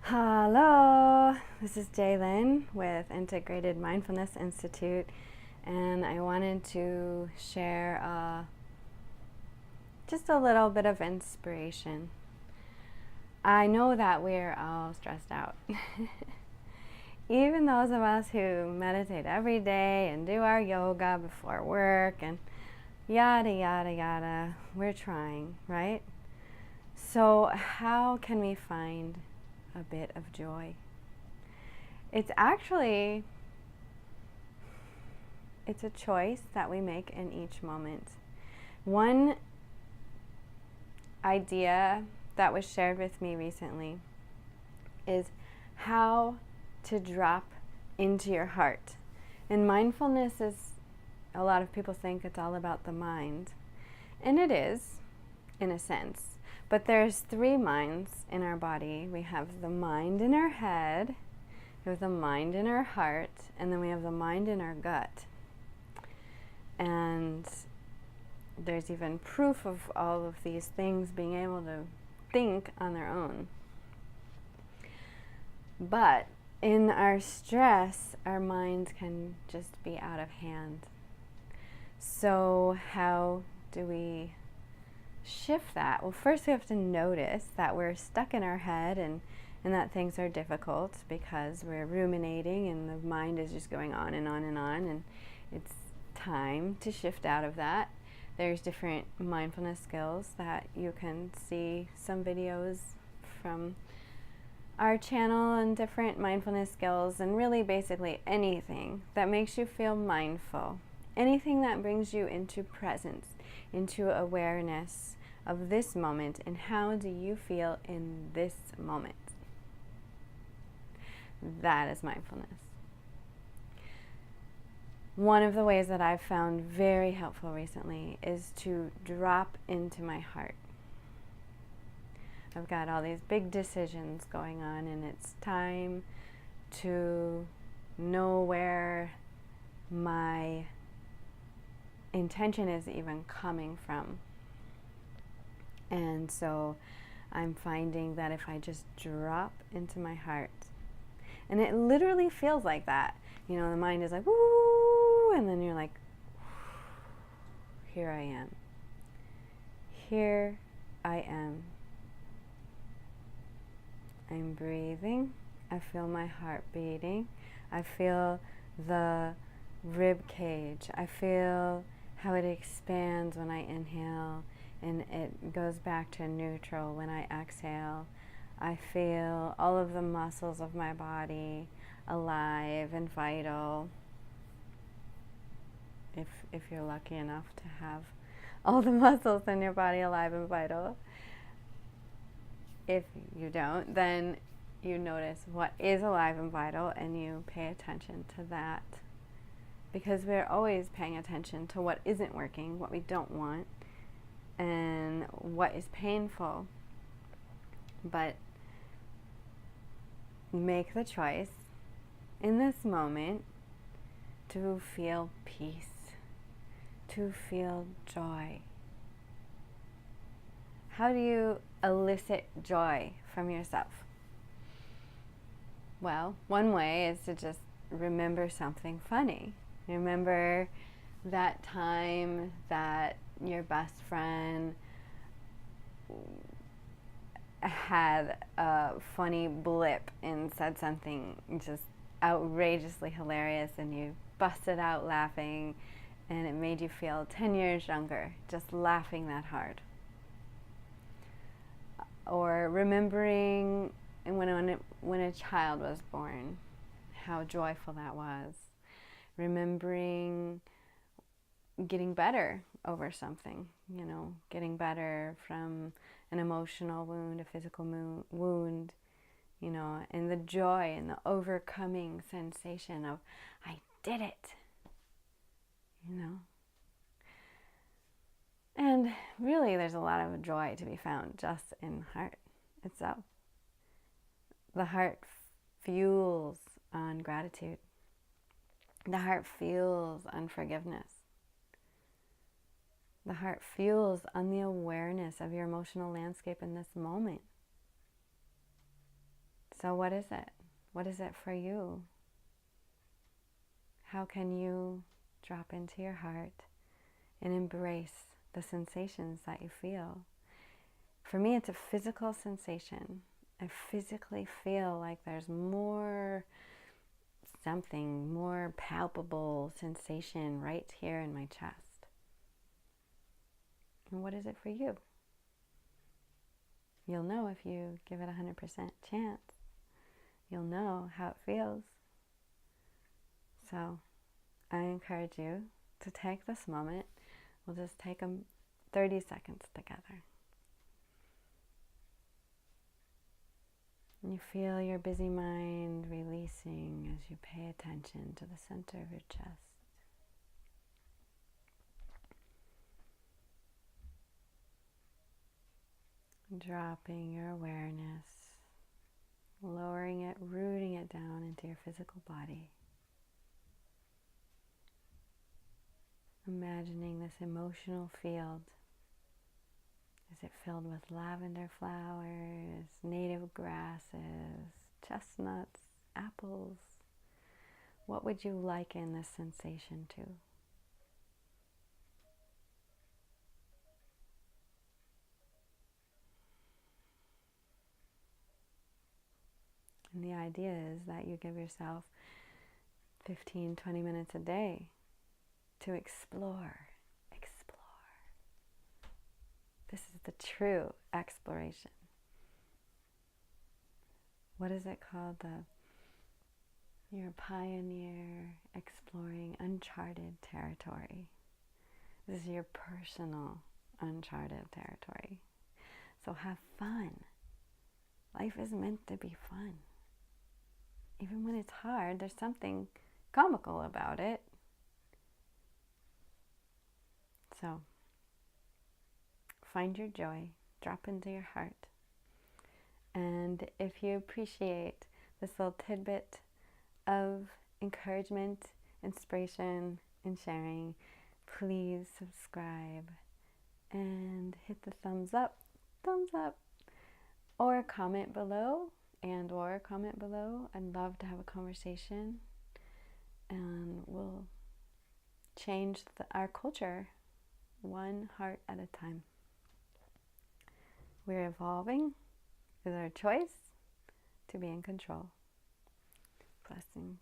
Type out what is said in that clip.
Hello, this is Jaylyn with Integrated Mindfulness Institute, and I wanted to share just a little bit of inspiration. I know that we're all stressed out. Even those of us who meditate every day and do our yoga before work and yada, yada, yada, we're trying, right? So how can we find a bit of joy? It's a choice that we make in each moment. One idea that was shared with me recently is how to drop into your heart. And mindfulness is, a lot of people think it's all about the mind. And it is, in a sense. But there's three minds in our body. We have the mind in our head, we have the mind in our heart, and then we have the mind in our gut. And there's even proof of all of these things being able to think on their own. But in our stress, our minds can just be out of hand. So how do we shift that? Well, first we have to notice that we're stuck in our head and that things are difficult because we're ruminating and the mind is just going on and on and on, and it's time to shift out of that. There's different mindfulness skills that you can see some videos from our channel and different mindfulness skills, and really basically anything that makes you feel mindful, anything that brings you into presence, into awareness of this moment, and how do you feel in this moment. That is mindfulness. One of the ways that I've found very helpful recently is to drop into my heart. I've got all these big decisions going on, and it's time to know where my intention is even coming from. And so I'm finding that if I just drop into my heart, and it literally feels like that, you know, the mind is like, woo, and then you're like, here I am. Here I am. I'm breathing. I feel my heart beating. I feel the rib cage. I feel how it expands when I inhale and it goes back to neutral when I exhale. I feel all of the muscles of my body alive and vital. If you're lucky enough to have all the muscles in your body alive and vital. If you don't, then you notice what is alive and vital and you pay attention to that. Because we're always paying attention to what isn't working, what we don't want, and what is painful. But make the choice in this moment to feel peace, to feel joy. How do you elicit joy from yourself? Well, one way is to just remember something funny. Remember that time that your best friend had a funny blip and said something just outrageously hilarious, and you busted out laughing, and it made you feel 10 years younger just laughing that hard. Or remembering when a child was born, how joyful that was. Remembering getting better over something, you know, getting better from an emotional wound, a physical wound, you know, and the joy and the overcoming sensation of, I did it, you know. And really, there's a lot of joy to be found just in the heart itself. The heart fuels on gratitude. The heart fuels on forgiveness. The heart fuels on the awareness of your emotional landscape in this moment. So what is it? What is it for you? How can you drop into your heart and embrace the sensations that you feel? For me, it's a physical sensation. I physically feel like there's something more palpable sensation right here in my chest. And what is it for you? You'll know if you give it 100% chance. You'll know how it feels. So I encourage you to take this moment. We'll just take 30 seconds together. And you feel your busy mind releasing as you pay attention to the center of your chest. Dropping your awareness, lowering it, rooting it down into your physical body. Imagining this emotional field. Is it filled with lavender flowers, native grasses, chestnuts, apples? What would you liken this sensation to? And the idea is that you give yourself 15, 20 minutes a day to explore. This is the true exploration. What is it called? You're a pioneer exploring uncharted territory. This is your personal uncharted territory. So have fun. Life is meant to be fun. Even when it's hard, there's something comical about it. So find your joy, drop into your heart. And if you appreciate this little tidbit of encouragement, inspiration, and sharing, please subscribe and hit the thumbs up, or comment below, I'd love to have a conversation, and we'll change our culture one heart at a time. We're evolving with our choice to be in control. Blessings.